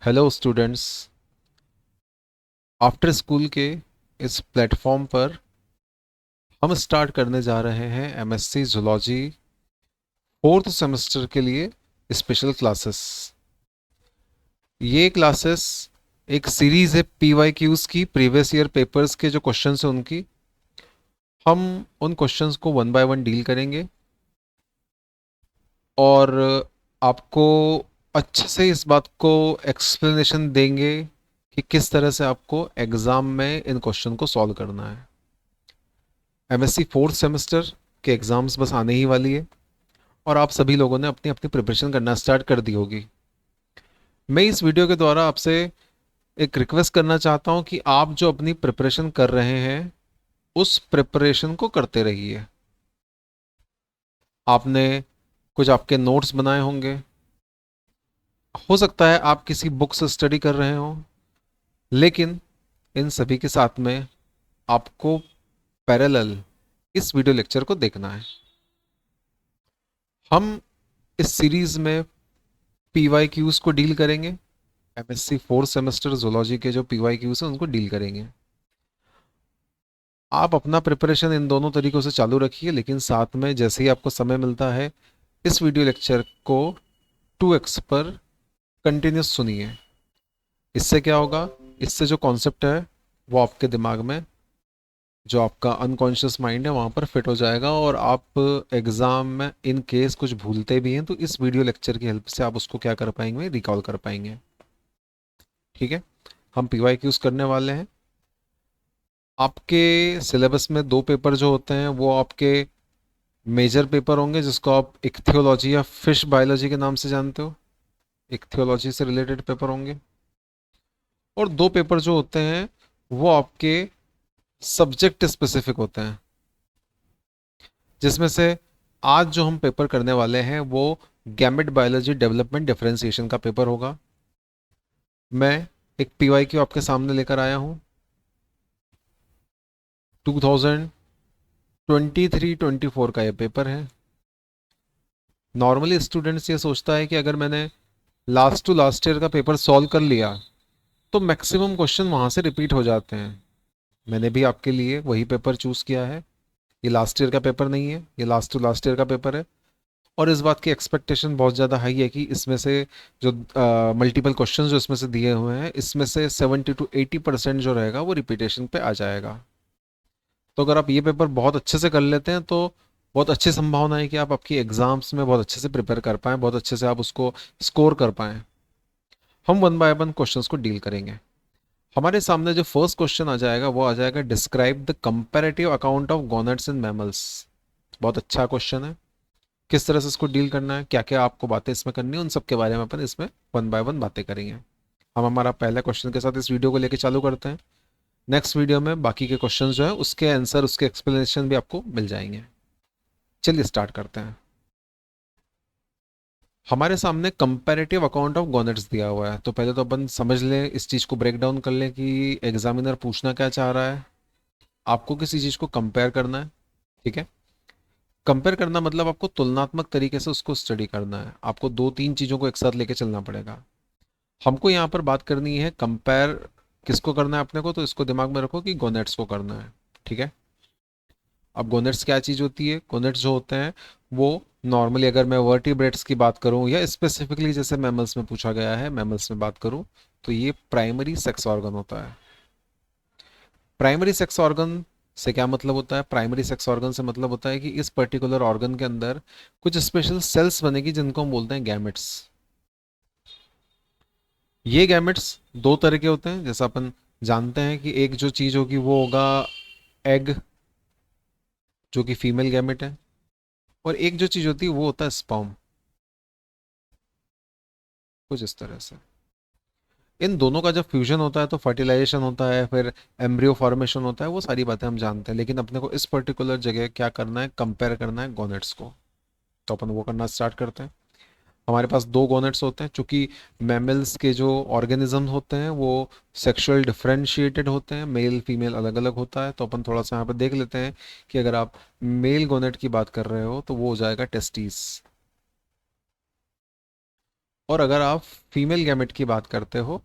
Hello students. After school के इस platform पर हम स्टार्ट करने जा रहे हैं एमएससी जूलॉजी फोर्थ सेमेस्टर के लिए स्पेशल क्लासेस। ये क्लासेस एक सीरीज है पीवाईक्यूज की, प्रीवियस ईयर पेपर्स के जो क्वेश्चंस हैं उनकी। हम उन क्वेश्चंस को वन बाय वन डील करेंगे और आपको अच्छे से इस बात को एक्सप्लेनेशन देंगे कि किस तरह से आपको एग्ज़ाम में इन क्वेश्चन को सॉल्व करना है। एमएससी फोर्थ सेमेस्टर के एग्ज़ाम्स बस आने ही वाली है और आप सभी लोगों ने अपनी अपनी प्रिपरेशन करना स्टार्ट कर दी होगी। मैं इस वीडियो के द्वारा आपसे एक रिक्वेस्ट करना चाहता हूं कि आप जो अपनी प्रिपरेशन कर रहे हैं उस प्रिपरेशन को करते रहिए। आपने कुछ आपके नोट्स बनाए होंगे, हो सकता है आप किसी बुक से स्टडी कर रहे हो, लेकिन इन सभी के साथ में आपको पैरेलल इस वीडियो लेक्चर को देखना है। हम इस सीरीज में पीवाईक्यूज को डील करेंगे। एमएससी फोर्थ सेमेस्टर जूलॉजी के जो पीवाईक्यूज हैं उनको डील करेंगे। आप अपना प्रिपरेशन इन दोनों तरीकों से चालू रखिए, लेकिन साथ में जैसे ही आपको समय मिलता है इस वीडियो लेक्चर को 2x पर कंटिन्यूस सुनिए। इससे क्या होगा, इससे जो कॉन्सेप्ट है वो आपके दिमाग में, जो आपका अनकॉन्शियस माइंड है वहाँ पर फिट हो जाएगा और आप एग्ज़ाम में इन केस कुछ भूलते भी हैं तो इस वीडियो लेक्चर की हेल्प से आप उसको क्या कर पाएंगे, रिकॉल कर पाएंगे। ठीक है, हम पीवाईक्यूज करने वाले हैं। आपके सिलेबस में दो पेपर जो होते हैं वो आपके मेजर पेपर होंगे, जिसको आप इक्थियोलॉजी या फिश बायोलॉजी के नाम से जानते हो। इक्थियोलॉजी से रिलेटेड पेपर होंगे। और दो पेपर जो होते हैं वो आपके सब्जेक्ट स्पेसिफिक होते हैं, जिसमें से आज जो हम पेपर करने वाले हैं वो गैमेट बायोलॉजी डेवलपमेंट डिफरेंशिएशन का पेपर होगा। मैं एक पीवाईक्यू आपके सामने लेकर आया हूँ। 2023-24 का ये पेपर है। नॉर्मली स्टूडेंट्स ये सोचता है कि अगर मैंने लास्ट टू लास्ट ईयर का पेपर सॉल्व कर लिया तो मैक्सिमम क्वेश्चन वहाँ से रिपीट हो जाते हैं। मैंने भी आपके लिए वही पेपर चूज़ किया है। ये लास्ट ईयर का पेपर नहीं है, ये लास्ट टू लास्ट ईयर का पेपर है। और इस बात की एक्सपेक्टेशन बहुत ज़्यादा हाई है कि इसमें से जो मल्टीपल क्वेश्चन जो इसमें से दिए हुए हैं, इसमें से 70 to 80% जो रहेगा वो रिपीटेशन पे आ जाएगा। तो अगर आप ये पेपर बहुत अच्छे से कर लेते हैं तो बहुत अच्छी संभावना है कि आप आपकी एग्जाम्स में बहुत अच्छे से प्रिपेयर कर पाएँ, बहुत अच्छे से आप उसको स्कोर कर पाएँ। हम वन बाय वन क्वेश्चंस को डील करेंगे। हमारे सामने जो फर्स्ट क्वेश्चन आ जाएगा वो आ जाएगा, describe the comparative account of gonads in mammals. बहुत अच्छा क्वेश्चन है। किस तरह से इसको डील करना है, क्या क्या आपको बातें इसमें करनी है, उन सब के बारे में अपन इसमें वन बाय वन बातें करेंगे। हम हमारा पहले क्वेश्चन के साथ इस वीडियो को लेके चालू करते हैं। नेक्स्ट वीडियो में बाकी के क्वेश्चन जो है उसके आंसर, उसके एक्सप्लेनेशन भी आपको मिल जाएंगे। चलिए स्टार्ट करते हैं। हमारे सामने कंपैरेटिव अकाउंट ऑफ गोनेट्स दिया हुआ है, तो पहले तो अपन समझ लें, इस चीज़ को ब्रेक डाउन कर लें कि एग्जामिनर पूछना क्या चाह रहा है। आपको किसी चीज़ को कंपेयर करना है। ठीक है, कंपेयर करना मतलब आपको तुलनात्मक तरीके से उसको स्टडी करना है। आपको दो तीन चीज़ों को एक साथ लेके चलना पड़ेगा। हमको यहाँ पर बात करनी है कंपेयर किसको करना है अपने को, तो इसको दिमाग में रखो कि गोनेट्स को करना है। ठीक है, अब गोनेट्स क्या चीज़ होती है? गोनेट्स जो होते हैं वो नॉर्मली, अगर मैं वर्टिब्रेट्स की बात करूं या स्पेसिफिकली जैसे मैमल्स में पूछा गया है, मैमल्स में बात करूं, तो ये प्राइमरी सेक्स ऑर्गन होता है। प्राइमरी सेक्स ऑर्गन से क्या मतलब होता है? प्राइमरी सेक्स ऑर्गन से मतलब होता है कि इस पर्टिकुलर ऑर्गन के अंदर कुछ स्पेशल सेल्स बनेगी जिनको हम बोलते हैं गैमेट्स। ये गैमेट्स दो तरह के होते हैं, जैसा अपन जानते हैं कि एक जो चीज़ होगी वो होगा एग, जो कि फीमेल गैमेट है, और एक जो चीज़ होती है वो होता है स्पर्म। कुछ इस तरह से इन दोनों का जब फ्यूजन होता है तो फर्टिलाइजेशन होता है, फिर एम्ब्रियो फॉर्मेशन होता है। वो सारी बातें हम जानते हैं, लेकिन अपने को इस पर्टिकुलर जगह क्या करना है, कंपेयर करना है गोनेट्स को। तो अपन वो करना स्टार्ट करते हैं। हमारे पास दो गोनेट्स होते हैं, चूंकि मैमल्स के जो ऑर्गेनिज्म होते हैं वो सेक्सुअल डिफरेंशिएटेड होते हैं, मेल फीमेल अलग अलग होता है। तो अपन थोड़ा सा यहाँ पर देख लेते हैं कि अगर आप मेल गोनेट की बात कर रहे हो तो वो हो जाएगा टेस्टिस। और अगर आप फीमेल गैमेट की बात करते हो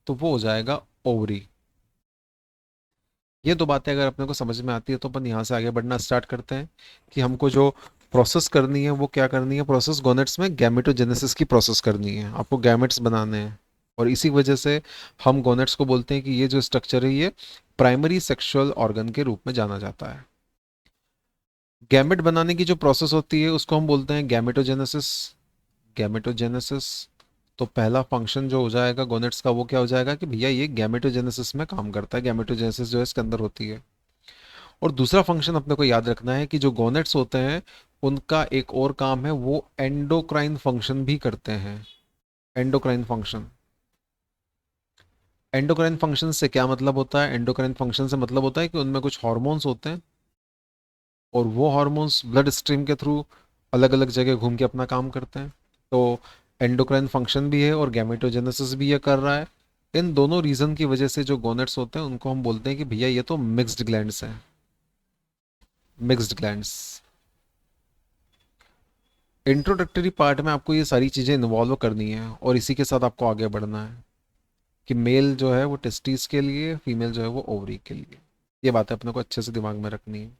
तो वो हो जाएगा ओवरी। ये दो बातें अगर अपने को समझ में आती है तो अपन यहाँ से आगे बढ़ना स्टार्ट करते हैं कि हमको जो प्रोसेस करनी है वो क्या करनी है। प्रोसेस गोनेट्स में गैमेटोजेनेसिस की प्रोसेस करनी है, आपको गैमेट्स बनाने हैं। और इसी वजह से हम गोनेट्स को बोलते हैं कि ये जो स्ट्रक्चर है ये प्राइमरी सेक्सुअल ऑर्गन के रूप में जाना जाता है। गैमेट बनाने की जो प्रोसेस होती है उसको हम बोलते हैं गैमेटोजेनेसिस। गैमेटोजेनेसिस। तो पहला फंक्शन जो हो जाएगा गोनेट्स का वो क्या हो जाएगा कि भैया ये गैमेटोजेनेसिस में काम करता है, गैमेटोजेनेसिस जो है इसके अंदर होती है। और दूसरा फंक्शन अपने को याद रखना है कि जो गोनेट्स होते हैं उनका एक और काम है, वो एंडोक्राइन फंक्शन भी करते हैं। Endocrine function. एंडोक्राइन फंक्शन से क्या मतलब होता है? एंडोक्राइन फंक्शन से मतलब होता है कि उनमें कुछ हार्मोन्स होते हैं और वो हार्मोन्स ब्लड स्ट्रीम के थ्रू अलग अलग जगह घूम के अपना काम करते हैं। तो एंडोक्राइन फंक्शन भी है और गैमेटोजेनेसिस भी ये कर रहा है। इन दोनों रीजन की वजह से जो गोनेट्स होते हैं उनको हम बोलते हैं कि भैया ये तो मिक्स्ड ग्लैंड्स हैं। Mixed glands. इंट्रोडक्टरी पार्ट में आपको ये सारी चीज़ें इन्वॉल्व करनी है और इसी के साथ आपको आगे बढ़ना है कि मेल जो है वो टेस्टिस के लिए, फीमेल जो है वो ओवरी के लिए। ये बात अपने को अच्छे से दिमाग में रखनी है।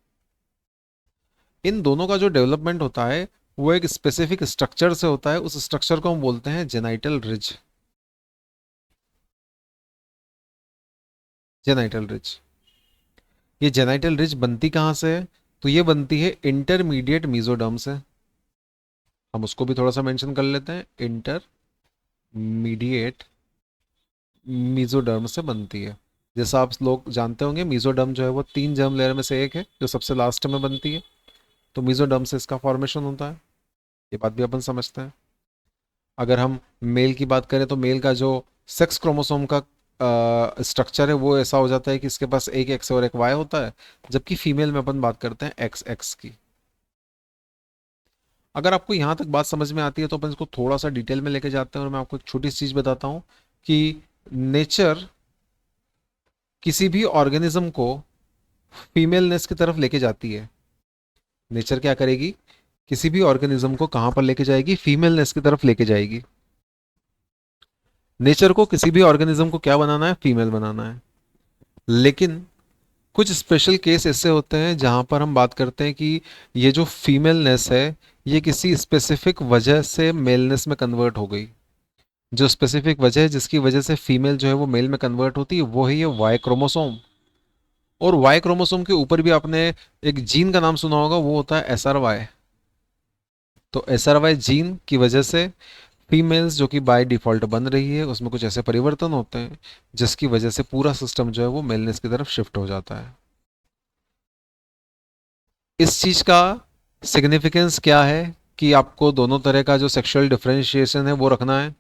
इन दोनों का जो डेवलपमेंट होता है वो एक स्पेसिफिक स्ट्रक्चर से होता है। उस स्ट्रक्चर को हम बोलते हैं जेनाइटल रिज। Genital ridge. ये जेनाइटल रिज बनती कहाँ से है? तो ये बनती है इंटरमीडिएट मीजोडर्म से। हम उसको भी थोड़ा सा मेंशन कर लेते हैं। इंटरमीडिएट मीजोडर्म से बनती है। जैसा आप लोग जानते होंगे मीजोडर्म जो है वो 3 जर्म लेयर में से एक है जो सबसे लास्ट में बनती है। तो मीजोडर्म से इसका फॉर्मेशन होता है। ये बात भी अपन समझते हैं। अगर हम मेल की बात करें तो मेल का जो सेक्स क्रोमोसोम का स्ट्रक्चर है वो ऐसा हो जाता है कि इसके पास एक एक्स और एक वाई होता है, जबकि फीमेल में अपन बात करते हैं एक्स एक्स की। अगर आपको यहाँ तक बात समझ में आती है तो अपन इसको थोड़ा सा डिटेल में लेके जाते हैं और मैं आपको एक छोटी सी चीज़ बताता हूँ कि नेचर किसी भी ऑर्गेनिज्म को फीमेलनेस की तरफ लेके जाती है। नेचर क्या करेगी? किसी भी ऑर्गेनिज्म को कहाँ पर लेके जाएगी? फीमेलनेस की तरफ लेके जाएगी। नेचर को किसी भी ऑर्गेनिज्म को क्या बनाना है? फीमेल बनाना है। लेकिन कुछ स्पेशल केस ऐसे होते हैं जहां पर हम बात करते हैं कि ये जो फीमेलनेस है ये किसी स्पेसिफिक वजह से मेलनेस में कन्वर्ट हो गई। जो स्पेसिफिक वजह है जिसकी वजह से फीमेल जो है वो मेल में कन्वर्ट होती है वो है ये वाई क्रोमोसोम। और वाई क्रोमोसोम के ऊपर भी आपने एक जीन का नाम सुना होगा, वो होता है SRY। तो SRY जीन की वजह से फीमेल्स जो कि बाय डिफॉल्ट बन रही है उसमें कुछ ऐसे परिवर्तन होते हैं जिसकी वजह से पूरा सिस्टम जो है वो मेलनेस की तरफ शिफ्ट हो जाता है। इस चीज का सिग्निफिकेंस क्या है कि आपको दोनों तरह का जो सेक्सुअल डिफरेंशिएशन है वो रखना है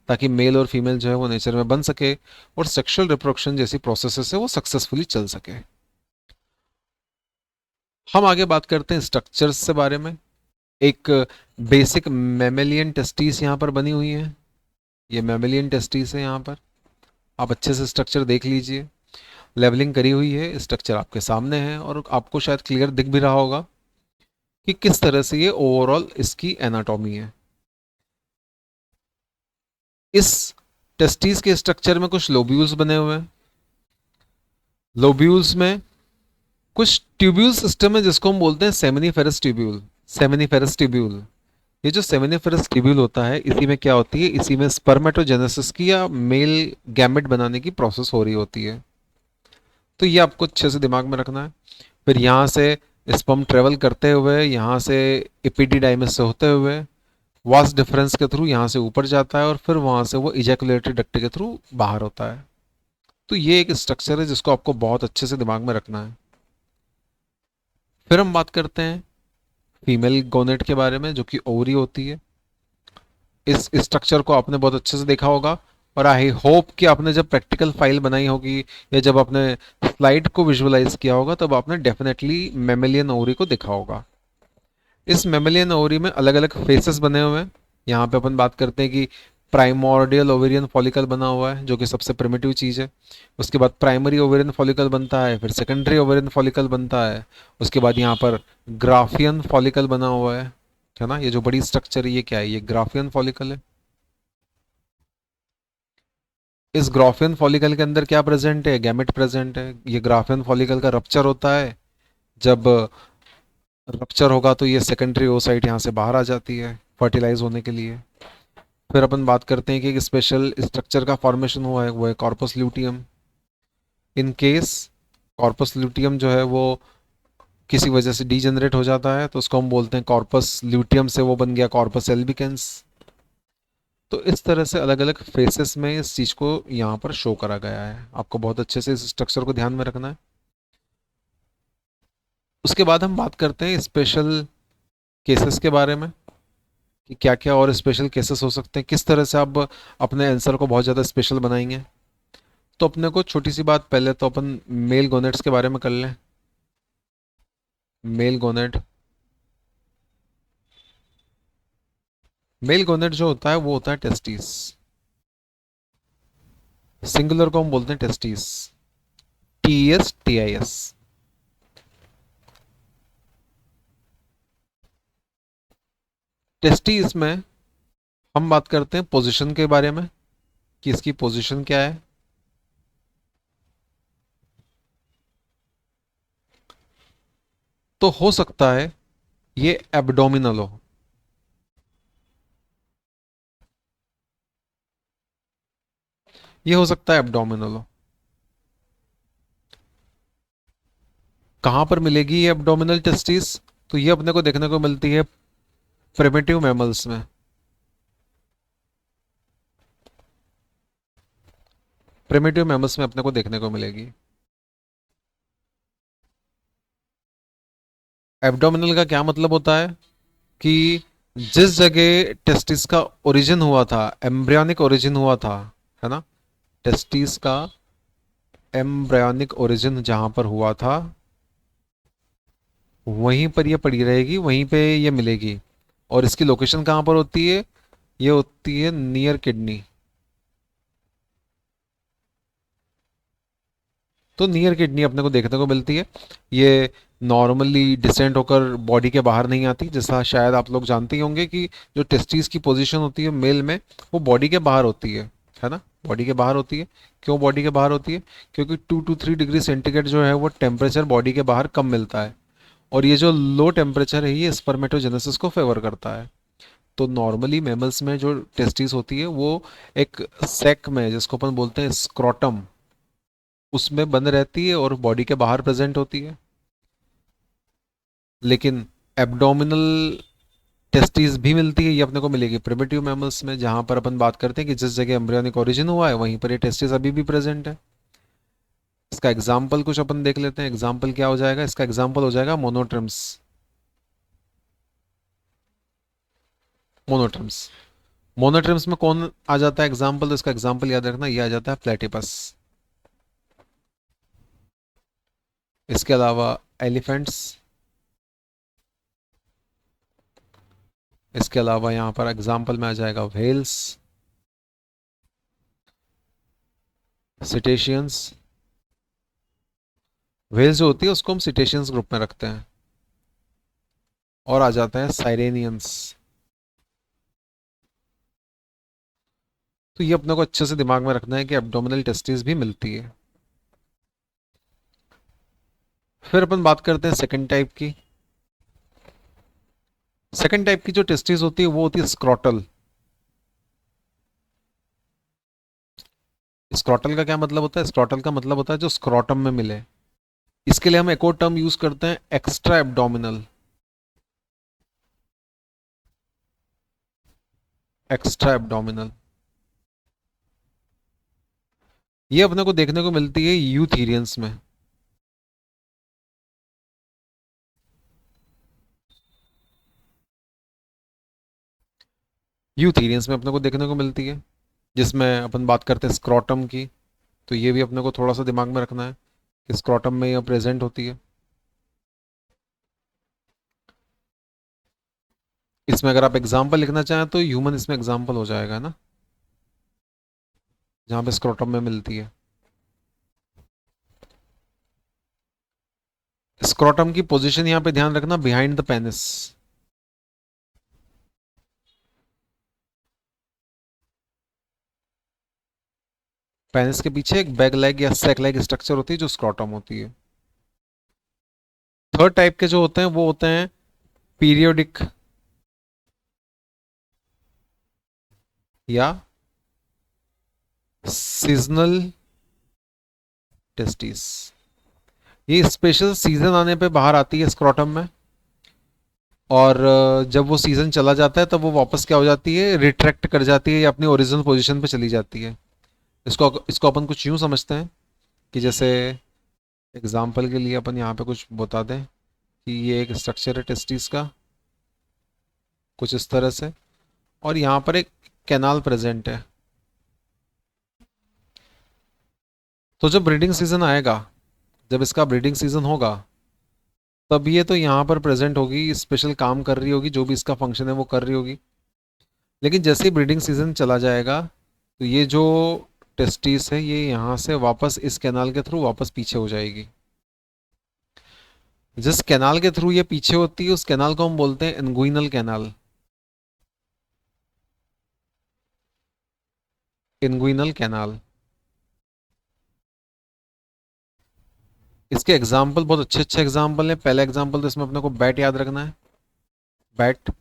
ताकि मेल और फीमेल जो है वो नेचर में बन सके और सेक्सुअल रिप्रोडक्शन जैसी प्रोसेसेस है वो सक्सेसफुली चल सके। हम आगे बात करते हैं स्ट्रक्चर्स से बारे में। एक बेसिक मैमेलियन टेस्टिस यहाँ पर बनी हुई है। ये मैमेलियन टेस्टिस है यहाँ पर। आप अच्छे से स्ट्रक्चर देख लीजिए। लेवलिंग करी हुई है, स्ट्रक्चर आपके सामने है और आपको शायद क्लियर दिख भी रहा होगा कि किस तरह से ये ओवरऑल इसकी एनाटॉमी है। इस टेस्टिस के स्ट्रक्चर में कुछ लोब्यूल्स बने हुए हैं। लोब्यूल्स में कुछ ट्यूब्यूल सिस्टम है जिसको हम बोलते हैं सेमिनिफेरस ट्यूब्यूल। Seminiferous tubule. ये जो सेमिनिफेरस ट्यूब्यूल होता है इसी में क्या होती है? इसी में स्पर्मेटोजेनेसिस की या मेल गैमेट बनाने की प्रोसेस हो रही होती है। तो ये आपको अच्छे से दिमाग में रखना है। फिर यहाँ से स्पर्म ट्रेवल करते हुए यहाँ से एपिडिडाइमिस से होते हुए वास डिफरेंस के थ्रू यहाँ से ऊपर जाता है और फिर वहाँ से वो इजैकुलेटरी डक्ट के थ्रू बाहर होता है। तो ये एक स्ट्रक्चर है जिसको आपको बहुत अच्छे से दिमाग में रखना है। फिर हम बात करते हैं फीमेल गोनेट के बारे में जो कि ओवरी होती है। इस स्ट्रक्चर को आपने बहुत अच्छे से देखा होगा और आई होप कि आपने जब प्रैक्टिकल फाइल बनाई होगी या जब आपने स्लाइड को विजुअलाइज किया होगा तब आपने डेफिनेटली मेमेलियन ओवरी को देखा होगा। इस मेमेलियन ओवरी में अलग अलग फेसेस बने हुए हैं। यहाँ पे अपन बात करते हैं कि प्राइमोर्डियल ओवेरियन फॉलिकल बना हुआ है जो कि सबसे प्रिमिटिव चीज़ है। उसके बाद प्राइमरी ओवेरियन फॉलिकल बनता है, फिर सेकेंडरी ओवेरियन फॉलिकल बनता है। उसके बाद यहाँ पर ग्राफियन फॉलिकल बना हुआ है ना। ये जो बड़ी स्ट्रक्चर है ये क्या है? ये ग्राफियन फॉलिकल है। इस ग्राफियन फॉलिकल के अंदर क्या प्रेजेंट है? गैमेट प्रेजेंट है। ये ग्राफियन फॉलिकल का रप्चर होता है। जब रप्चर होगा तो ये सेकेंडरी ओसाइट यहाँ से बाहर आ जाती है फर्टिलाइज होने के लिए। फिर अपन बात करते हैं कि एक स्पेशल स्ट्रक्चर का फॉर्मेशन हुआ है, वो है corpus luteum. In case corpus luteum जो है वो किसी वजह से डीजेनरेट हो जाता है तो उसको हम बोलते हैं कॉर्पस ल्यूटियम से वो बन गया कॉर्पस एल्बिकेंस। तो इस तरह से अलग अलग फेसेस में इस चीज़ को यहाँ पर शो करा गया है। आपको बहुत अच्छे से इस स्ट्रक्चर को ध्यान में रखना है। उसके बाद हम बात करते हैं स्पेशल केसेस के बारे में कि क्या क्या और स्पेशल केसेस हो सकते हैं, किस तरह से आप अपने आंसर को बहुत ज़्यादा स्पेशल बनाएंगे। तो अपने को छोटी सी बात, पहले तो अपन मेल गोनेट्स के बारे में कर लें। मेल गोनेट, मेल गोनेट जो होता है वो होता है टेस्टिस। सिंगुलर को हम बोलते हैं टेस्टिस, TESTIS। टेस्टिस में हम बात करते हैं पोजीशन के बारे में कि इसकी पोजीशन क्या है। तो हो सकता है ये एब्डोमिनल हो, ये हो सकता है एब्डोमिनल हो। कहाँ पर मिलेगी ये एब्डोमिनल टेस्टिस? तो ये अपने को देखने को मिलती है प्रिमिटिव मैमल्स में। प्रिमिटिव मैमल्स में अपने को देखने को मिलेगी। एब्डोमिनल का क्या मतलब होता है कि जिस जगह टेस्टिस का ओरिजिन हुआ था, एम्ब्रियोनिक ओरिजिन हुआ था, है ना, टेस्टिस का एम्ब्रियोनिक ओरिजिन जहां पर हुआ था वहीं पर ये पड़ी रहेगी, वहीं पे ये मिलेगी। और इसकी लोकेशन कहाँ पर होती है? ये होती है नियर किडनी। तो नियर किडनी अपने को देखने को मिलती है। ये नॉर्मली डिसेंट होकर बॉडी के बाहर नहीं आती, जैसा शायद आप लोग जानते ही होंगे कि जो टेस्टिस की पोजीशन होती है मेल में, वो बॉडी के बाहर होती है ना, बॉडी के बाहर होती है। क्यों बॉडी के बाहर होती है? क्योंकि 2 to 3 डिग्री सेंटीग्रेड जो है वो टेम्परेचर बॉडी के बाहर कम मिलता है। और ये जो लो टेम्परेचर है ये स्पर्मेटोजेनेसिस को फेवर करता है। तो नॉर्मली मैमल्स में जो टेस्टिस होती है वो एक सैक में, जिसको अपन बोलते हैं स्क्रोटम, उसमें बंद रहती है और बॉडी के बाहर प्रेजेंट होती है। लेकिन एब्डोमिनल टेस्टिस भी मिलती है, ये अपने को मिलेगी प्रिमिटिव मैमल्स में, जहां पर अपन बात करते हैं कि जिस जगह एम्ब्रियोनिक ओरिजिन हुआ है वहीं पर ये टेस्टिस अभी भी प्रेजेंट है। इसका एग्जाम्पल कुछ अपन देख लेते हैं। एग्जाम्पल क्या हो जाएगा? इसका एग्जाम्पल हो जाएगा मोनोट्रिम्स। मोनोट्रिम्स, मोनोट्रिम्स में कौन आ जाता है एग्जाम्पल? तो इसका एग्जाम्पल याद रखना, ये आ जाता है प्लेटिपस। इसके अलावा एलिफेंट्स, इसके अलावा यहाँ पर एग्जाम्पल में आ जाएगा व्हेल्स, सिटेशियंस। व्हेल्स जो होती है उसको हम सिटेशियंस ग्रुप में रखते हैं। और आ जाता है साइरेनियंस। तो ये अपने को अच्छे से दिमाग में रखना है कि एब्डोमिनल टेस्टिस भी मिलती है। फिर अपन बात करते हैं सेकंड टाइप की। सेकंड टाइप की जो टेस्टिस होती है वो होती है स्क्रॉटल। स्क्रॉटल का क्या मतलब होता है? स्क्रॉटल का मतलब होता है जो स्क्रॉटम में मिले। इसके लिए हम एक और टर्म यूज करते हैं, एक्स्ट्रा एब्डोमिनल। एक्स्ट्रा एब्डोमिनल, ये अपने को देखने को मिलती है यूथीरियंस में। यूथीरियंस में अपने को देखने को मिलती है, जिसमें अपन बात करते हैं स्क्रॉटम की। तो ये भी अपने को थोड़ा सा दिमाग में रखना है कि स्क्रॉटम में ये प्रेजेंट होती है। इसमें अगर आप एग्जाम्पल लिखना चाहें तो ह्यूमन इसमें एग्जाम्पल हो जाएगा ना, जहाँ पे स्क्रोटम में मिलती है। स्क्रोटम की पोजीशन यहाँ पे ध्यान रखना, बिहाइंड द पेनिस। पेनिस के पीछे एक बैग लेग या सेक लेग स्ट्रक्चर होती है जो स्क्रॉटम होती है। थर्ड टाइप के जो होते हैं वो होते हैं पीरियोडिक या सीजनल टेस्टिस। ये स्पेशल सीजन आने पे बाहर आती है स्क्रॉटम में, और जब वो सीजन चला जाता है तब वो वापस क्या हो जाती है, रिट्रैक्ट कर जाती है या अपनी ओरिजिनल पोजीशन पे चली जाती है। इसको इसको अपन कुछ यूं समझते हैं कि जैसे एग्जाम्पल के लिए अपन यहाँ पे कुछ बता दें कि ये एक स्ट्रक्चर है टेस्टिस का कुछ इस तरह से, और यहाँ पर एक कैनाल प्रेजेंट है। तो जब ब्रीडिंग सीजन आएगा, जब इसका ब्रीडिंग सीजन होगा, तब ये तो यहाँ पर प्रेजेंट होगी, स्पेशल काम कर रही होगी, जो भी इसका फंक्शन है वो कर रही होगी। लेकिन जैसे ही ब्रीडिंग सीजन चला जाएगा तो ये जो टेस्टिस है ये यहाँ से वापस इस कैनाल के थ्रू वापस पीछे हो जाएगी। जिस कैनाल के थ्रू ये पीछे होती है उस कैनाल को हम बोलते हैं इंगुइनल कैनाल। Inguinal canal. इसके एग्जाम्पल बहुत अच्छे अच्छे एग्जाम्पल हैं। पहला एग्जाम्पल तो इसमें अपने को बैट याद रखना है, बैट।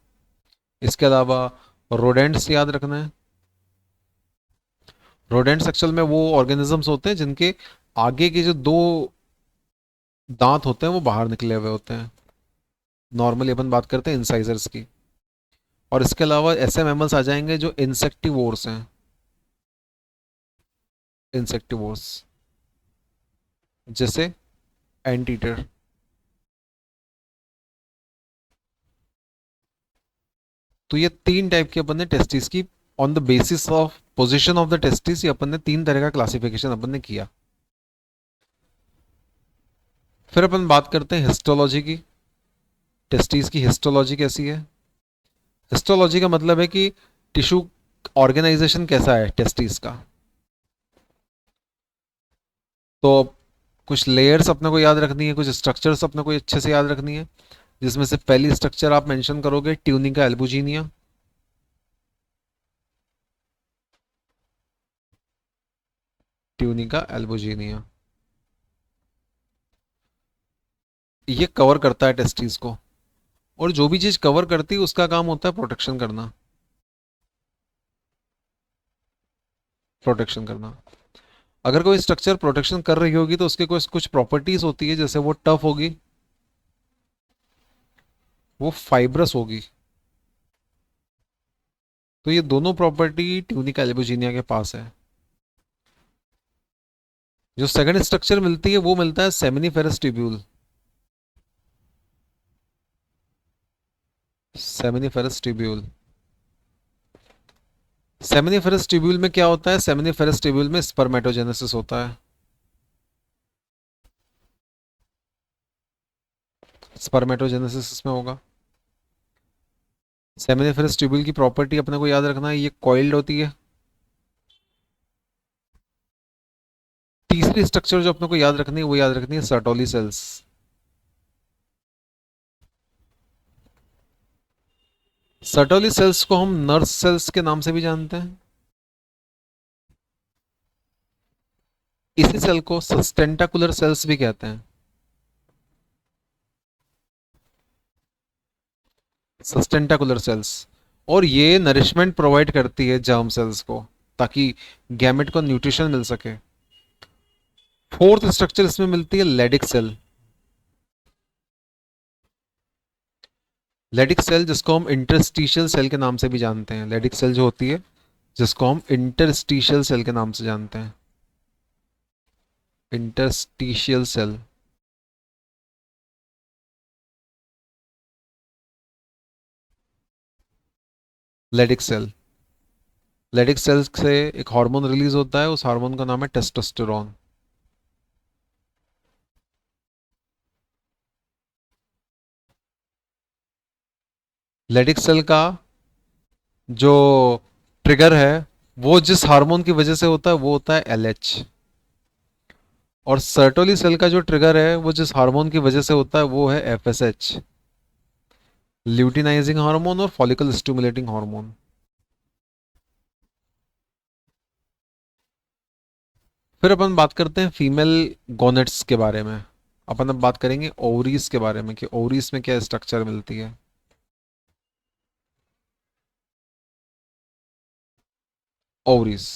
इसके अलावा रोडेंट्स याद रखना है। रोडेंट्स एक्चुअल में वो ऑर्गेनिजम्स होते हैं जिनके आगे के जो दो दांत होते हैं वो बाहर निकले हुए होते हैं। नॉर्मली अपन बात करते हैं इंसाइजर्स की। और इसके अलावा ऐसे मैमल्स आ जाएंगे जो इंसेक्टिवोर्स हैं। इंसेक्टिवोर्स जैसे एंटीटर। तो ये तीन टाइप के अपन ने टेस्टिस की, on the basis of position of the testis, ये अपन ने तीन तरह का क्लासिफिकेशन अपन ने किया। फिर अपन बात करते हैं हिस्टोलॉजी की। टेस्टिस की हिस्टोलॉजी कैसी है? हिस्टोलॉजी का मतलब है कि टिश्यू ऑर्गेनाइजेशन कैसा है टेस्टिस का। तो कुछ लेयर्स अपने को याद रखनी है, कुछ स्ट्रक्चर्स अपने को अच्छे से याद रखनी है, जिसमें से पहली स्ट्रक्चर आप मेंशन करोगे ट्यूनिका एल्बुजिनिया। ट्यूनिका एल्बुजिनिया ये कवर करता है टेस्टिस को, और जो भी चीज कवर करती है उसका काम होता है प्रोटेक्शन करना। प्रोटेक्शन करना। अगर कोई स्ट्रक्चर प्रोटेक्शन कर रही होगी तो उसके कुछ कुछ प्रॉपर्टीज होती है, जैसे वो टफ होगी, वो फाइब्रस होगी। तो ये दोनों प्रॉपर्टी ट्यूनिका एल्बुजिनिया के पास है। जो सेकंड स्ट्रक्चर मिलती है वो मिलता है seminiferous tubule. Seminiferous tubule. Seminiferous tubule में क्या होता है? सेमिनिफेरस ट्यूब्यूल में स्पर्मेटोजेनेसिस होता है। स्पर्मेटोजेनेसिस इसमें होगा। सेमिनिफेरस ट्यूब्यूल की प्रॉपर्टी अपने को याद रखना है, ये कॉइल्ड होती है। तीसरी स्ट्रक्चर जो अपने को याद रखनी है वो याद रखनी है सर्टोली सेल्स। सर्टोली सेल्स को हम नर्स सेल्स के नाम से भी जानते हैं। इसी सेल को सस्टेंटाकुलर सेल्स भी कहते हैं। सस्टेंटाकुलर सेल्स। और ये नरिशमेंट प्रोवाइड करती है जर्म सेल्स को, ताकि गैमेट को न्यूट्रिशन मिल सके। फोर्थ स्ट्रक्चर इसमें मिलती है लेडिक सेल। लेडिक सेल जिसको हम इंटरस्टिशियल सेल के नाम से भी जानते हैं। लेडिक सेल जो होती है जिसको हम इंटरस्टिशियल सेल के नाम से जानते हैं। Interstitial cell. Leydig cell. Leydig cell से एक हार्मोन रिलीज होता है, उस हार्मोन का नाम है टेस्टोस्टेरोन। लेडिक सेल का जो ट्रिगर है वो जिस हार्मोन की वजह से होता है वो होता है एलएच। और सर्टोली सेल का जो ट्रिगर है वो जिस हार्मोन की वजह से होता है वो है एफएसएच, ल्यूटिनाइजिंग हार्मोन और फॉलिकल स्टिमुलेटिंग हार्मोन। फिर अपन बात करते हैं फीमेल गोनेट्स के बारे में। अपन अब बात करेंगे ओवरीज के बारे में कि ओवरीज में क्या स्ट्रक्चर मिलती है। ओवरीज,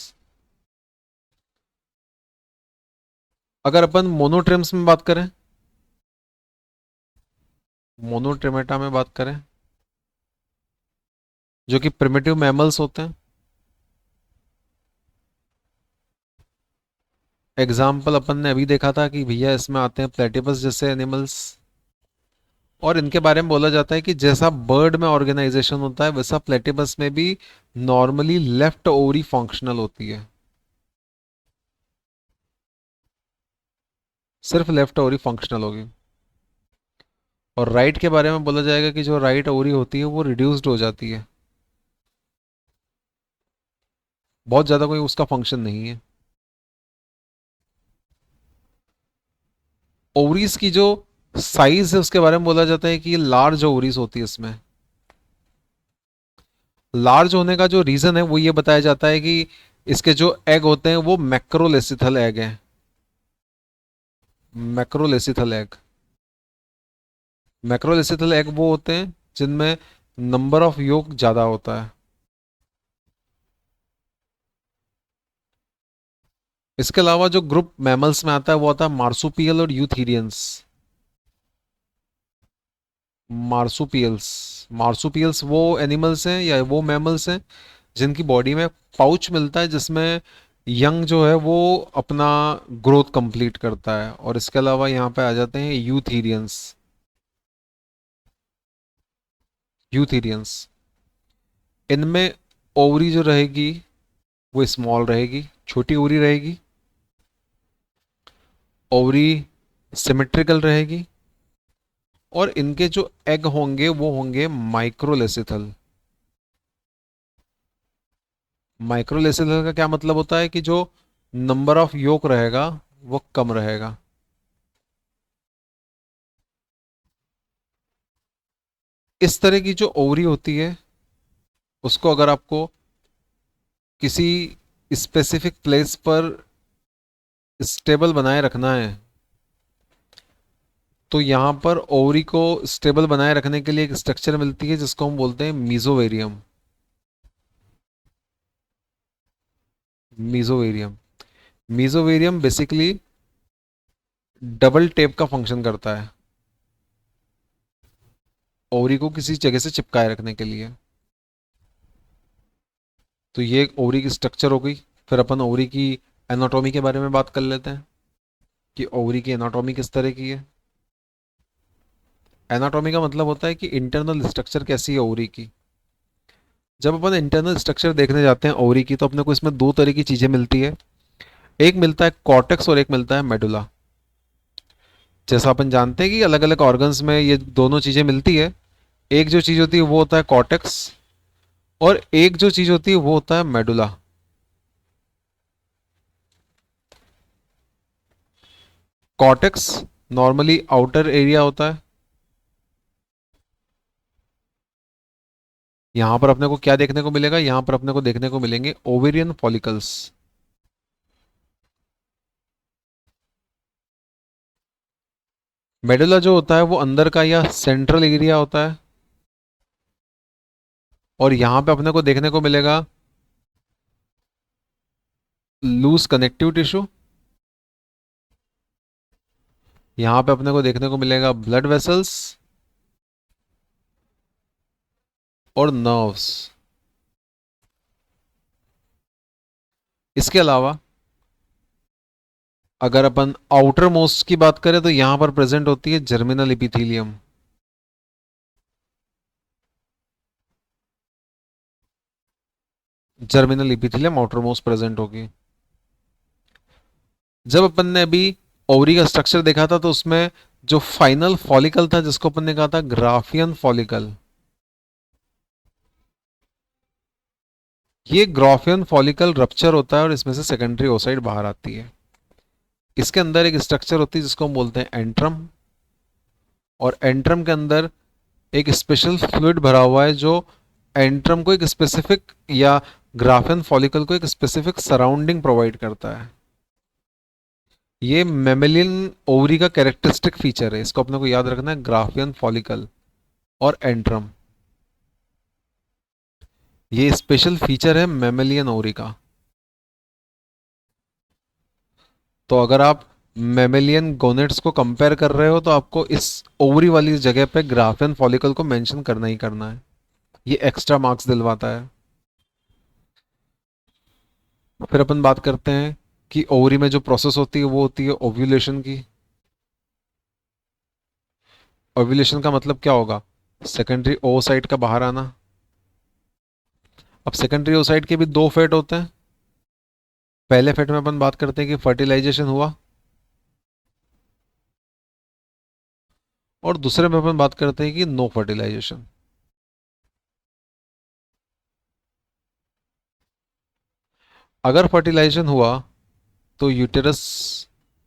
अगर अपन मोनोट्रेम्स में बात करें, मोनोट्रेमेटा में बात करें, जो कि प्रिमिटिव मैमल्स होते हैं। एग्जाम्पल अपन ने अभी देखा था कि भैया इसमें आते हैं प्लेटिपस जैसे एनिमल्स। और इनके बारे में बोला जाता है कि जैसा बर्ड में ऑर्गेनाइजेशन होता है वैसा प्लेटिपस में भी नॉर्मली लेफ्ट ओवरी फंक्शनल होती है, सिर्फ लेफ्ट ओवरी फंक्शनल होगी। और राइट के बारे में बोला जाएगा कि जो राइट ओवरी होती है वो रिड्यूस्ड हो जाती है, बहुत ज़्यादा कोई उसका फंक्शन नहीं है। ओवरीज की जो साइज है उसके बारे में बोला जाता है कि लार्ज ओवरीज होती है इसमें। लार्ज होने का जो रीज़न है वो ये बताया जाता है कि इसके जो एग होते हैं वो मैक्रोलेसिथल एग हैं। मैक्रोलेसिथल एग, मैक्रोलेसिथल एग वो होते हैं जिनमें नंबर ऑफ योग ज़्यादा होता है। इसके अलावा जो ग्रुप मैमल्स में आता है वो आता है मार्सुपियल और यूथीरियंस। मार्सुपियल्स, मार्सुपियल्स वो एनिमल्स हैं या वो मैमल्स हैं जिनकी बॉडी में पाउच मिलता है जिसमें यंग जो है वो अपना ग्रोथ कंप्लीट करता है। और इसके अलावा यहाँ पे आ जाते हैं यूथीरियंस। यूथीरियंस, इनमें ओवरी जो रहेगी वो स्मॉल रहेगी, छोटी ओवरी रहेगी। ओवरी सिमेट्रिकल रहेगी। और इनके जो एग होंगे वो होंगे माइक्रोलेसिथल। माइक्रोलेसिथल का क्या मतलब होता है कि जो नंबर ऑफ योक रहेगा वो कम रहेगा। इस तरह की जो ओवरी होती है उसको अगर आपको किसी स्पेसिफिक प्लेस पर स्टेबल बनाए रखना है तो यहाँ पर ओवरी को स्टेबल बनाए रखने के लिए एक स्ट्रक्चर मिलती है जिसको हम बोलते हैं मीजोवेरियम। मीजोवेरियम, मीजोवेरियम बेसिकली डबल टेप का फंक्शन करता है ओवरी को किसी जगह से चिपकाए रखने के लिए। तो ये एक ओवरी की स्ट्रक्चर हो गई। फिर अपन ओवरी की एनाटॉमी के बारे में बात कर लेते हैं कि ओवरी की एनाटॉमी किस तरह की है। एनाटॉमी का मतलब होता है कि इंटरनल स्ट्रक्चर कैसी है ओवरी की। जब अपन इंटरनल स्ट्रक्चर देखने जाते हैं ओवरी की तो अपने को इसमें दो तरह की चीज़ें मिलती है। एक मिलता है कॉर्टेक्स और एक मिलता है मेडुला। जैसा अपन जानते हैं कि अलग अलग ऑर्गन्स में ये दोनों चीज़ें मिलती है। एक जो चीज़ होती है वो होता है कॉर्टेक्स और एक जो चीज़ होती है वो होता है medulla. Cortex normally outer area होता है। यहां पर अपने को क्या देखने को मिलेगा, यहां पर अपने को देखने को मिलेंगे ओवेरियन फॉलिकल्स। मेडुला जो होता है वो अंदर का या सेंट्रल एरिया होता है। और यहां पे अपने को देखने को मिलेगा लूज कनेक्टिव टिश्यू। यहां पे अपने को देखने को मिलेगा ब्लड वेसल्स और नर्व्स। इसके अलावा अगर अपन आउटर मोस्ट की बात करें तो यहां पर प्रेजेंट होती है germinal epithelium. Germinal epithelium outer most present होगी। जब अपन ने अभी ओवरी का स्ट्रक्चर देखा था तो उसमें जो फाइनल फॉलिकल था जिसको अपन ने कहा था ग्राफियन फॉलिकल, ये ग्राफियन फॉलिकल रप्चर होता है और इसमें से सेकेंडरी ओसाइड बाहर आती है। इसके अंदर एक स्ट्रक्चर होती है जिसको हम बोलते हैं एंट्रम। और एंट्रम के अंदर एक स्पेशल फ्लूइड भरा हुआ है जो एंट्रम को एक स्पेसिफिक या ग्राफियन फॉलिकल को एक स्पेसिफिक सराउंडिंग प्रोवाइड करता है। ये मेमेलियन ओवरी का कैरेक्टरिस्टिक फीचर है, इसको अपने को याद रखना है, ग्राफियन फॉलिकल और एंट्रम। ये स्पेशल फीचर है मेमेलियन ओवरी का। तो अगर आप मेमेलियन गोनेट्स को कंपेयर कर रहे हो तो आपको इस ओवरी वाली जगह पे ग्राफियन फॉलिकल को मेंशन करना ही करना है। ये एक्स्ट्रा मार्क्स दिलवाता है। फिर अपन बात करते हैं कि ओवरी में जो प्रोसेस होती है वो होती है ओव्यूलेशन की। ओव्यूलेशन का मतलब क्या होगा? सेकेंडरी ओसाइट का बाहर आना। अब सेकेंडरी ओसाइट के भी दो फेट होते हैं। पहले फेट में अपन बात करते हैं कि फर्टिलाइजेशन हुआ, और दूसरे में अपन बात करते हैं कि नो फर्टिलाइजेशन। अगर फर्टिलाइजेशन हुआ तो यूटेरस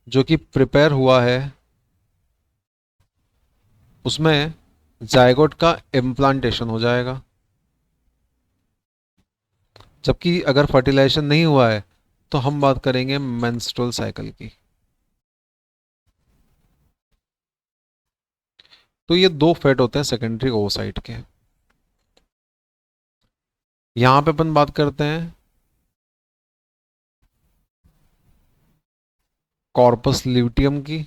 जो कि प्रिपेयर हुआ है उसमें जायगोट का इम्प्लांटेशन हो जाएगा। जबकि अगर फर्टिलाइजेशन नहीं हुआ है तो हम बात करेंगे मेंस्ट्रुअल साइकिल की। तो ये दो फेट होते हैं सेकेंडरी ओवसाइट के। यहां पे अपन बात करते हैं कॉर्पस ल्यूटियम की,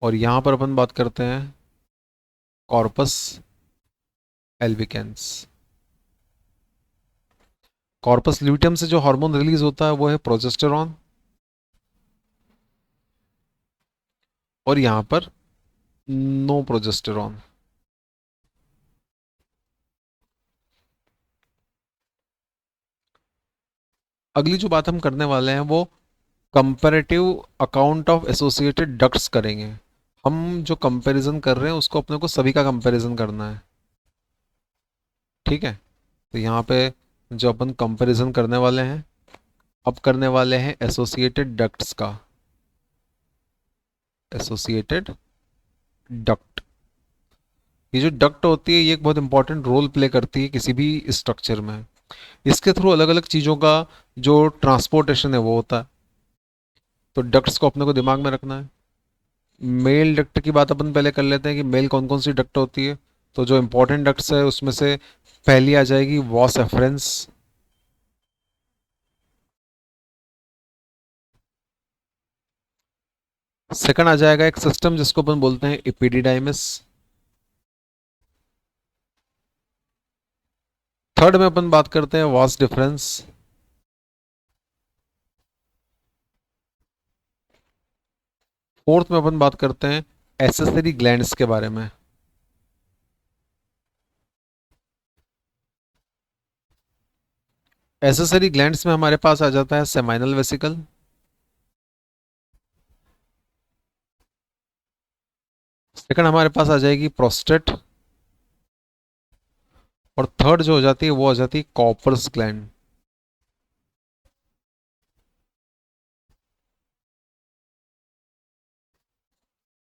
और यहां पर अपन बात करते हैं कॉर्पस एल्बिकेंस। कॉर्पस ल्यूटियम से जो हार्मोन रिलीज होता है वो है प्रोजेस्टेरॉन, और यहां पर नो प्रोजेस्टेरॉन। अगली जो बात हम करने वाले हैं वो comparative account of associated ducts करेंगे। हम जो कंपैरिजन कर रहे हैं उसको अपने को सभी का कंपैरिजन करना है, ठीक है। तो यहाँ पे जो अपन कंपैरिजन करने वाले हैं, अब करने वाले हैं एसोसिएटेड डक्ट्स का। एसोसिएटेड डक्ट, ये जो डक्ट होती है ये एक बहुत इंपॉर्टेंट रोल प्ले करती है किसी भी स्ट्रक्चर में। इसके थ्रू अलग अलग चीज़ों का जो ट्रांसपोर्टेशन है वो होता है। तो डक्ट्स को अपने को दिमाग में रखना है। मेल डक्ट की बात अपन पहले कर लेते हैं कि मेल कौन कौन सी डक्ट होती है। तो जो इंपॉर्टेंट डक्ट्स है उसमें से पहली आ जाएगी वॉस एफरेंस। सेकंड आ जाएगा एक सिस्टम जिसको अपन बोलते हैं एपिडिडाइमिस। थर्ड में अपन बात करते हैं वॉस डिफरेंस। फोर्थ में अपन बात करते हैं एसेसरी ग्लैंड्स के बारे में। एसेसरी ग्लैंड्स में हमारे पास आ जाता है सेमाइनल वेसिकल। सेकंड हमारे पास आ जाएगी प्रोस्टेट, और थर्ड जो हो जाती है वो आ जाती है कॉपर्स ग्लैंड।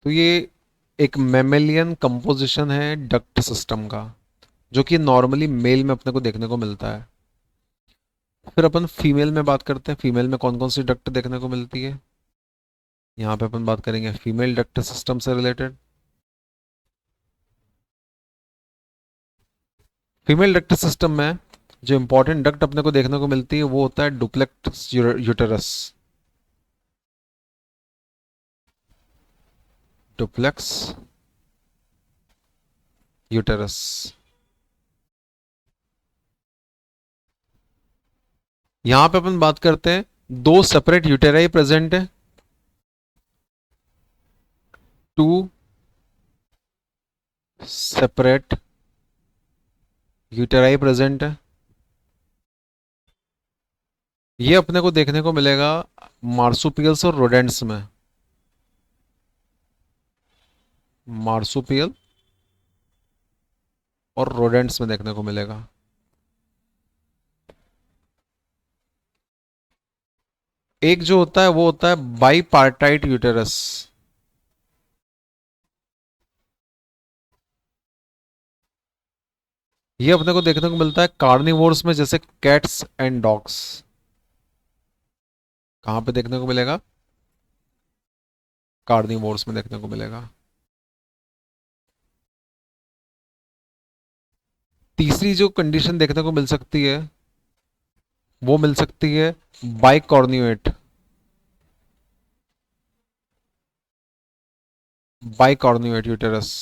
तो ये एक मेमेलियन कंपोजिशन है डक्ट सिस्टम का, जो कि नॉर्मली मेल में अपने को देखने को मिलता है। फिर अपन फीमेल में बात करते हैं, फीमेल में कौन कौन सी डक्ट देखने को मिलती है। यहाँ पे अपन बात करेंगे फीमेल डक्ट सिस्टम से रिलेटेड। फीमेल डक्ट सिस्टम में जो इंपॉर्टेंट डक्ट अपने को देखने को मिलती है वो होता है डुप्लेक्स यूटेरस। Duplex uterus. यहां पे अपन बात करते हैं दो सेपरेट यूटेराई प्रेजेंट है। टू सेपरेट यूटेराई प्रेजेंट है। ये अपने को देखने को मिलेगा मार्सुपियल्स और रोडेंट्स में। मार्सुपियल और रोडेंट्स में देखने को मिलेगा। एक जो होता है वो होता है बाईपार्टाइट यूटेरस। ये अपने को देखने को मिलता है कार्निवोर्स में, जैसे कैट्स एंड डॉग्स। कहाँ पे देखने को मिलेगा? कार्निवोर्स में देखने को मिलेगा। तीसरी जो कंडीशन देखने को मिल सकती है वो मिल सकती है बाइकॉर्न्यूएट। बाइकॉर्न्यूएट यूटेरस।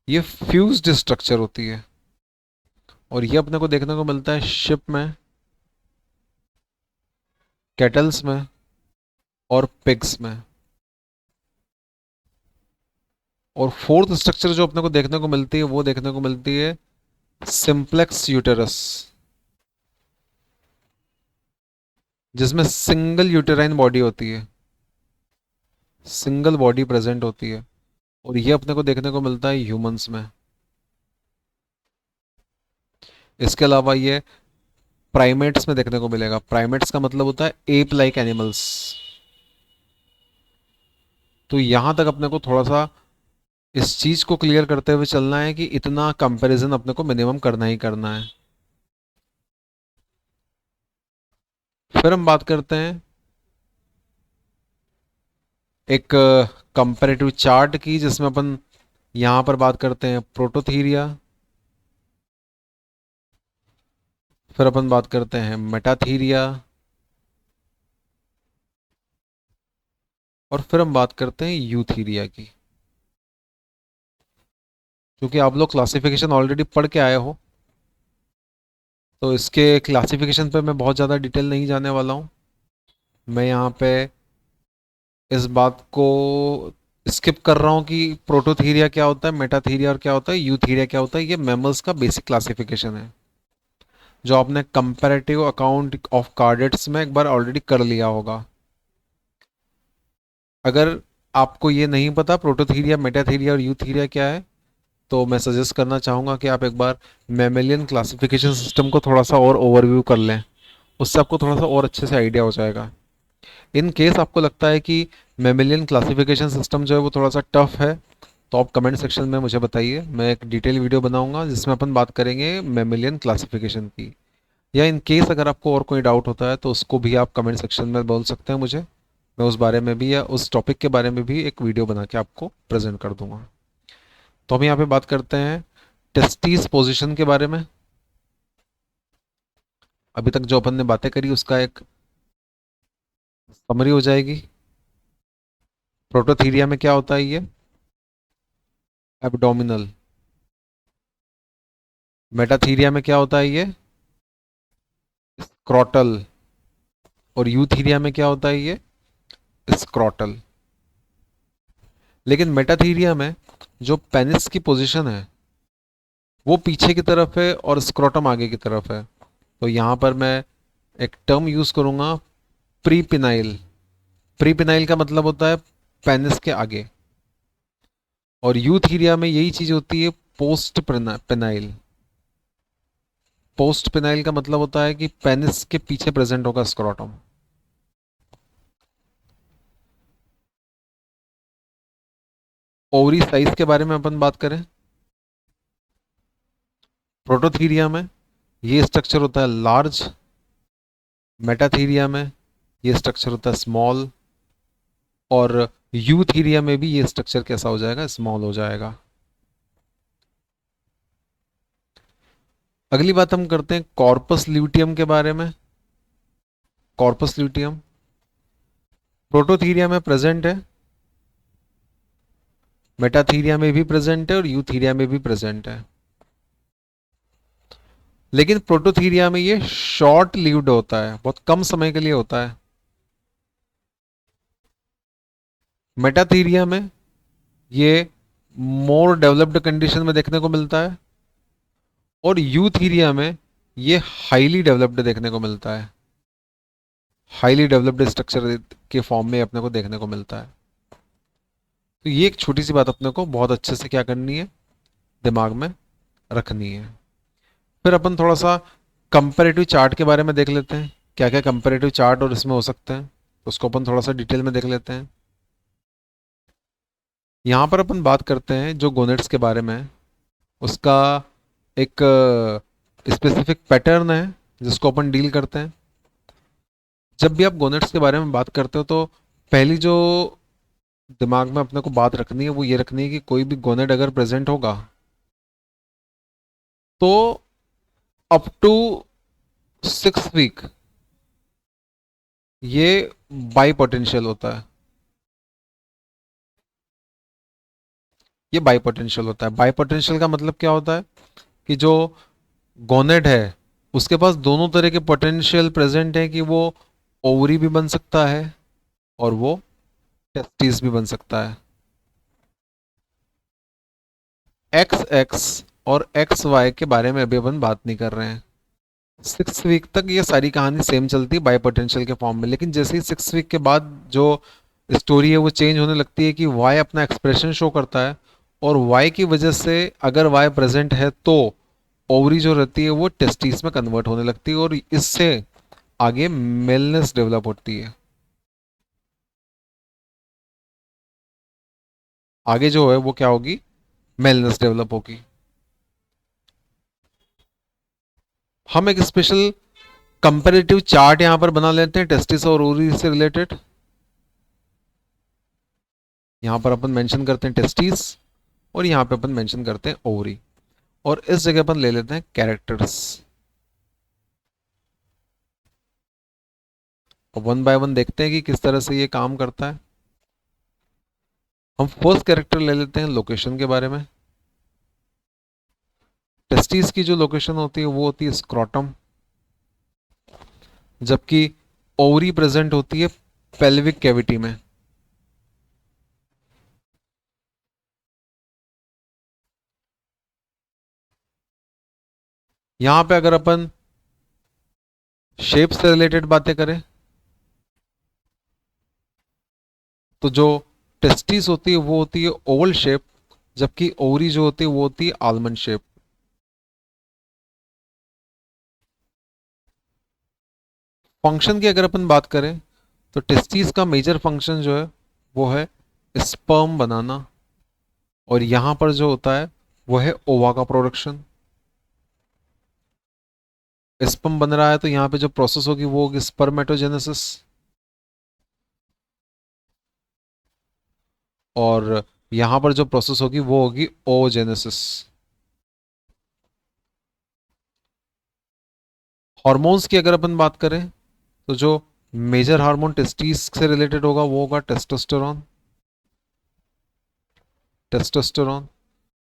ये फ्यूज्ड स्ट्रक्चर होती है और ये अपने को देखने को मिलता है शिप में, कैटल्स में और पिग्स में। और फोर्थ स्ट्रक्चर जो अपने को देखने को मिलती है वो देखने को मिलती है सिंप्लेक्स यूटेरस, जिसमें सिंगल यूटेराइन बॉडी होती है, सिंगल बॉडी प्रेजेंट होती है। और ये अपने को देखने को मिलता है ह्यूमंस में। इसके अलावा ये प्राइमेट्स में देखने को मिलेगा। प्राइमेट्स का मतलब होता है एप लाइक एनिमल्स। तो यहां तक अपने को थोड़ा सा इस चीज को क्लियर करते हुए चलना है कि इतना कंपैरिजन अपने को मिनिमम करना ही करना है। फिर हम बात करते हैं एक कंपैरेटिव चार्ट की, जिसमें अपन यहां पर बात करते हैं प्रोटोथीरिया, फिर अपन बात करते हैं मेटाथीरिया, और फिर हम बात करते हैं यूथीरिया की। क्योंकि आप लोग क्लासिफिकेशन ऑलरेडी पढ़ के आए हो, तो इसके क्लासिफिकेशन पे मैं बहुत ज़्यादा डिटेल नहीं जाने वाला हूँ। मैं यहाँ पे इस बात को स्किप कर रहा हूँ कि प्रोटोथीरिया क्या होता है, मेटाथीरिया और क्या होता है, यूथीरिया क्या होता है। ये मैमल्स का बेसिक क्लासिफिकेशन है जो आपने कंपैरेटिव अकाउंट ऑफ कार्डेट्स में एक बार ऑलरेडी कर लिया होगा। अगर आपको ये नहीं पता प्रोटोथीरिया, मेटाथीरिया और यूथीरिया क्या है, तो मैं सजेस्ट करना चाहूँगा कि आप एक बार मैमेलियन क्लासिफिकेशन सिस्टम को थोड़ा सा और ओवरव्यू कर लें। उससे आपको थोड़ा सा और अच्छे से आइडिया हो जाएगा। इन केस आपको लगता है कि मैमेलियन क्लासिफिकेशन सिस्टम जो है वो थोड़ा सा टफ है, तो आप कमेंट सेक्शन में मुझे बताइए। मैं एक डिटेल वीडियो बनाऊंगा जिसमें अपन बात करेंगे मैमेलियन क्लासिफिकेशन की। या इन केस अगर आपको और कोई डाउट होता है तो उसको भी आप कमेंट सेक्शन में बोल सकते हैं मुझे। मैं उस बारे में भी या उस टॉपिक के बारे में भी एक वीडियो बना के आपको प्रेजेंट कर दूंगा। तो हम यहाँ पे बात करते हैं टेस्टिस पोजीशन के बारे में। अभी तक जो अपन ने बातें करी उसका एक समरी हो जाएगी। प्रोटोथीरिया में क्या होता है ये? एब्डोमिनल। मेटाथीरिया में क्या होता है ये? स्क्रोटल। और यूथीरिया में क्या होता है ये? स्क्रोटल। लेकिन मेटाथीरिया में जो पेनिस की पोजीशन है वो पीछे की तरफ है और स्क्रोटम आगे की तरफ है। तो यहाँ पर मैं एक टर्म यूज करूंगा, प्रीपिनाइल। प्रीपिनाइल का मतलब होता है पेनिस के आगे। और यूथीरिया में यही चीज होती है, पोस्ट पेनाइल। पोस्ट पेनाइल का मतलब होता है कि पेनिस के पीछे प्रेजेंट होगा स्क्रोटम। ओवरी साइज के बारे में अपन बात करें, प्रोटोथीरिया में ये स्ट्रक्चर होता है लार्ज। मेटाथीरिया में ये स्ट्रक्चर होता है स्मॉल। और यूथीरिया में भी ये स्ट्रक्चर कैसा हो जाएगा? स्मॉल हो जाएगा। अगली बात हम करते हैं कॉर्पस ल्यूटियम के बारे में। कॉर्पस ल्यूटियम प्रोटोथीरिया में प्रेजेंट है, मेटाथीरिया में भी प्रेजेंट है और यूथीरिया में भी प्रेजेंट है। लेकिन प्रोटोथीरिया में ये शॉर्ट लिव्ड होता है, बहुत कम समय के लिए होता है। मेटाथीरिया में ये मोर डेवलप्ड कंडीशन में देखने को मिलता है। और यूथीरिया में ये हाईली डेवलप्ड देखने को मिलता है। हाईली डेवलप्ड स्ट्रक्चर के फॉर्म में अपने को देखने को मिलता है। तो ये एक छोटी सी बात अपने को बहुत अच्छे से क्या करनी है, दिमाग में रखनी है। फिर अपन थोड़ा सा कंपैरेटिव चार्ट के बारे में देख लेते हैं, क्या क्या कंपैरेटिव चार्ट और इसमें हो सकते हैं। तो उसको अपन थोड़ा सा डिटेल में देख लेते हैं। यहाँ पर अपन बात करते हैं जो गोनेट्स के बारे में, उसका एक स्पेसिफिक पैटर्न है जिसको अपन डील करते हैं। जब भी आप गोनेट्स के बारे में बात करते हो तो पहली जो दिमाग में अपने को बात रखनी है वो ये रखनी है कि कोई भी गोनेट अगर प्रेजेंट होगा तो अप टू 6 वीक ये बाई पोटेंशियल होता है। ये बाई पोटेंशियल होता है। बाई पोटेंशियल का मतलब क्या होता है कि जो गोनेड है उसके पास दोनों तरह के पोटेंशियल प्रेजेंट है कि वो ओवरी भी बन सकता है और वो टेस्टिस भी बन सकता है। एक्स एक्स और एक्स वाई के बारे में अभी अपन बात नहीं कर रहे हैं। 6 वीक तक ये सारी कहानी सेम चलती है बाई पोटेंशियल के फॉर्म में, लेकिन जैसे ही 6 वीक के बाद जो स्टोरी है वो चेंज होने लगती है कि वाई अपना एक्सप्रेशन शो करता है और वाई की वजह से अगर वाई प्रेजेंट है तो ओवरी जो रहती है वो टेस्टिस में कन्वर्ट होने लगती है और इससे आगे मेलनेस डेवलप होती है। आगे जो है वो क्या होगी, मेलनेस डेवलप होगी। हम एक स्पेशल कंपैरेटिव चार्ट यहां पर बना लेते हैं टेस्टिस और ओवरी से रिलेटेड। यहां पर अपन मेंशन करते हैं टेस्टिस और यहां पे अपन मेंशन करते हैं ओवरी और इस जगह अपन ले लेते हैं कैरेक्टर्स। वन बाय वन देखते हैं कि किस तरह से ये काम करता है। हम फर्स्ट कैरेक्टर ले लेते हैं लोकेशन के बारे में। टेस्टिस की जो लोकेशन होती है वो होती है स्क्रोटम, जबकि ओवरी प्रेजेंट होती है पेल्विक कैविटी में। यहां पे अगर अपन शेप से रिलेटेड बातें करें तो जो टेस्टिस होती है वो होती है ओवल शेप, जबकि ओवरी जो होती है वो होती है आलमंड शेप। फंक्शन की अगर अपन बात करें तो टेस्टिस का मेजर फंक्शन जो है वो है स्पर्म बनाना और यहां पर जो होता है वो है ओवा का प्रोडक्शन। स्पर्म बन रहा है तो यहाँ पे जो प्रोसेस होगी वो होगी स्पर्मेटोजेनेसिस और यहाँ पर जो प्रोसेस होगी वो होगी ओजेनेसिस। हॉर्मोन्स की अगर अपन बात करें तो जो मेजर हार्मोन टेस्टिस से रिलेटेड होगा वो होगा टेस्टोस्टेरोन। टेस्टोस्टेरोन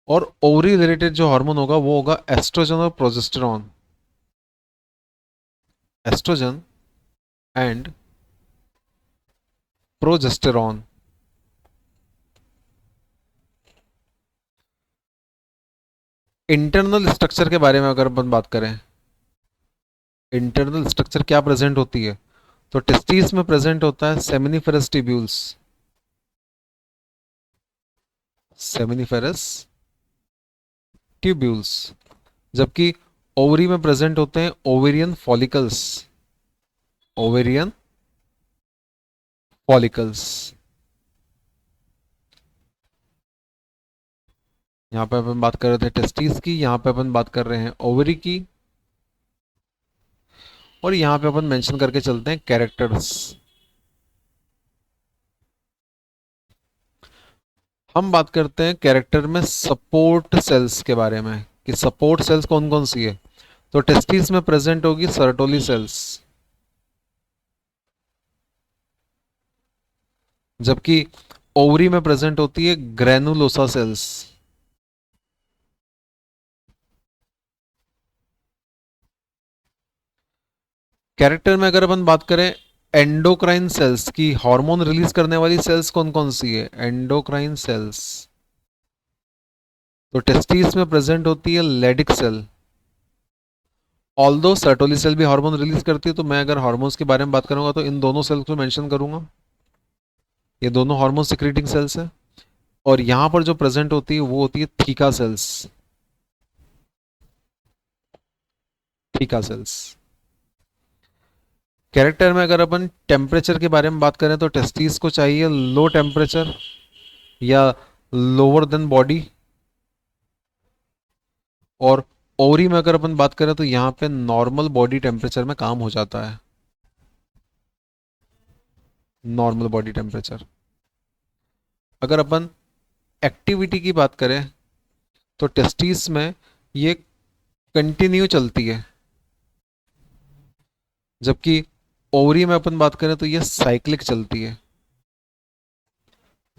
और ओवरी रिलेटेड जो हार्मोन होगा वो होगा एस्ट्रोजन और progesterone. Oestrogen and progesterone. Internal structure के बारे में अगर अपन बात करें, इंटरनल स्ट्रक्चर क्या प्रेजेंट होती है तो टेस्टिस में प्रेजेंट होता है सेमिनिफेरस ट्यूब्यूल्स। सेमिनिफेरस ट्यूब्यूल्स, जबकि ओवरी में प्रेजेंट होते हैं ओवेरियन फॉलिकल्स। Ovarian follicles. यहाँ पे अपन बात कर रहे थे टेस्टिस की, यहाँ पे अपन बात कर रहे हैं ओवरी की और यहाँ पे अपन मेंशन करके चलते हैं कैरेक्टर्स। हम बात करते हैं कैरेक्टर में सपोर्ट सेल्स के बारे में कि सपोर्ट सेल्स कौन कौन सी है। तो टेस्टिस में प्रेजेंट होगी सर्टोली सेल्स, जबकि ओवरी में प्रेजेंट होती है ग्रेनुलोसा सेल्स। कैरेक्टर में अगर अपन बात करें एंडोक्राइन सेल्स की, हार्मोन रिलीज करने वाली सेल्स कौन कौन सी है, एंडोक्राइन सेल्स। तो टेस्टिस में प्रेजेंट होती है Leydig cell. Although Sertoli cell भी हार्मोन रिलीज करती है, तो मैं अगर हार्मोन्स के बारे में बात करूंगा तो इन दोनों सेल्स को मेंशन करूंगा। ये दोनों हार्मोन सिक्रेटिंग सेल्स है और यहां पर जो प्रेजेंट होती है वो होती है theca sales. Theca sales. Character में अगर अपन टेम्परेचर के बारे में बात करें तो टेस्टिस को चाहिए लो टेम्परेचर या लोअर देन बॉडी और ओवरी में अगर अपन बात करें तो यहाँ पे नॉर्मल बॉडी टेम्परेचर में काम हो जाता है, नॉर्मल बॉडी टेम्परेचर। अगर अपन एक्टिविटी की बात करें तो टेस्टिस में ये कंटिन्यू चलती है, जबकि ओवरी में अपन बात करें तो ये साइक्लिक चलती है।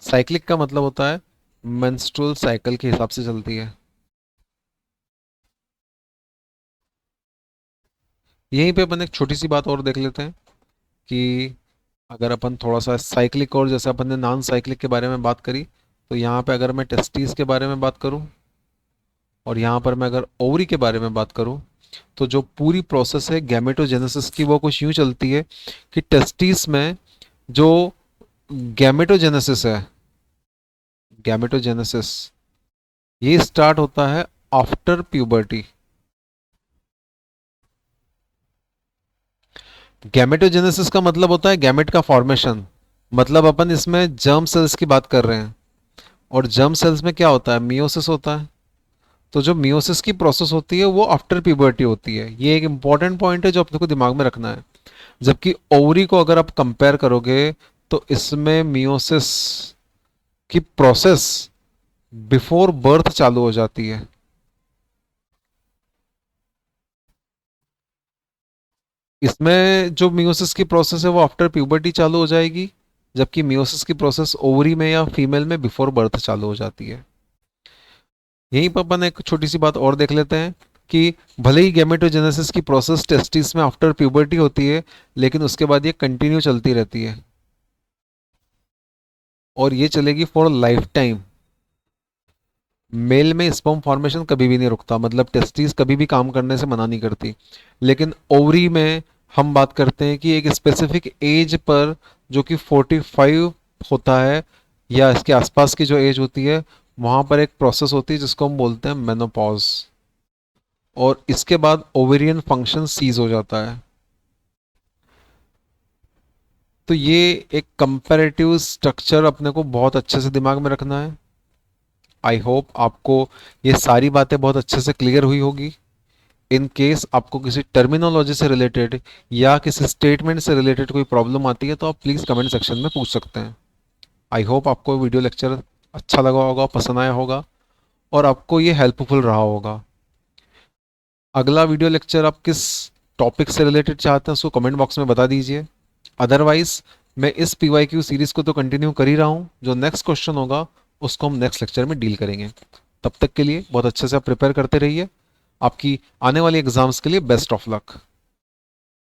साइक्लिक का मतलब होता है मेंस्ट्रुअल साइकिल के हिसाब से चलती है। यहीं पे अपन एक छोटी सी बात और देख लेते हैं कि अगर अपन थोड़ा सा साइक्लिक और जैसे अपन ने नॉन साइक्लिक के बारे में बात करी, तो यहाँ पे अगर मैं टेस्टिस के बारे में बात करूँ और यहाँ पर मैं अगर ओवरी के बारे में बात करूँ, तो जो पूरी प्रोसेस है गैमेटोजेनेसिस की वो कुछ यूँ चलती है कि टेस्टिस में जो गैमेटोजेनेसिस है, गैमेटोजेनेसिस ये स्टार्ट होता है आफ्टर प्यूबर्टी। गैमेटोजेनेसिस का मतलब होता है गैमेट का फॉर्मेशन, मतलब अपन इसमें जर्म सेल्स की बात कर रहे हैं, और जर्म सेल्स में क्या होता है, मियोसिस होता है। तो जो मियोसिस की प्रोसेस होती है वो आफ्टर प्यूबर्टी होती है। ये एक इंपॉर्टेंट पॉइंट है जो अपने को दिमाग में रखना है। जबकि ओवरी को अगर आप कंपेयर करोगे तो इसमें मियोसिस की प्रोसेस बिफोर बर्थ चालू हो जाती है। इसमें जो मियोसिस की प्रोसेस है वो आफ्टर प्यूबर्टी चालू हो जाएगी, जबकि मियोसिस की प्रोसेस ओवरी में या फीमेल में बिफोर बर्थ चालू हो जाती है। यहीं पर अपन एक छोटी सी बात और देख लेते हैं कि भले ही गैमेटोजेनेसिस की प्रोसेस टेस्टिस में आफ्टर प्यूबर्टी होती है, लेकिन उसके बाद ये कंटिन्यू चलती रहती है और ये चलेगी फॉर लाइफ टाइम। मेल में स्पर्म फॉर्मेशन कभी भी नहीं रुकता, मतलब टेस्टिस कभी भी काम करने से मना नहीं करती। लेकिन ओवरी में हम बात करते हैं कि एक स्पेसिफिक एज पर, जो कि 45 होता है या इसके आसपास की जो एज होती है, वहाँ पर एक प्रोसेस होती है जिसको हम बोलते हैं मेनोपॉज, और इसके बाद ओवेरियन फंक्शन सीज हो जाता है। तो ये एक कंपैरेटिव स्ट्रक्चर अपने को बहुत अच्छे से दिमाग में रखना है। आई होप आपको ये सारी बातें बहुत अच्छे से क्लियर हुई होगी। इन केस आपको किसी टर्मिनोलॉजी से रिलेटेड या किसी स्टेटमेंट से रिलेटेड कोई प्रॉब्लम आती है तो आप प्लीज़ कमेंट सेक्शन में पूछ सकते हैं। आई होप आपको वीडियो लेक्चर अच्छा लगा होगा, पसंद आया होगा और आपको ये हेल्पफुल रहा होगा। अगला वीडियो लेक्चर आप किस टॉपिक से रिलेटेड चाहते हैं उसको कमेंट बॉक्स में बता दीजिए। अदरवाइज मैं इस PYQ सीरीज को तो कंटिन्यू कर ही रहा हूँ, जो नेक्स्ट क्वेश्चन होगा उसको हम नेक्स्ट लेक्चर में डील करेंगे। तब तक के लिए बहुत अच्छे से आप प्रिपेयर करते रहिए। आपकी आने वाली एग्जाम्स के लिए बेस्ट ऑफ लक।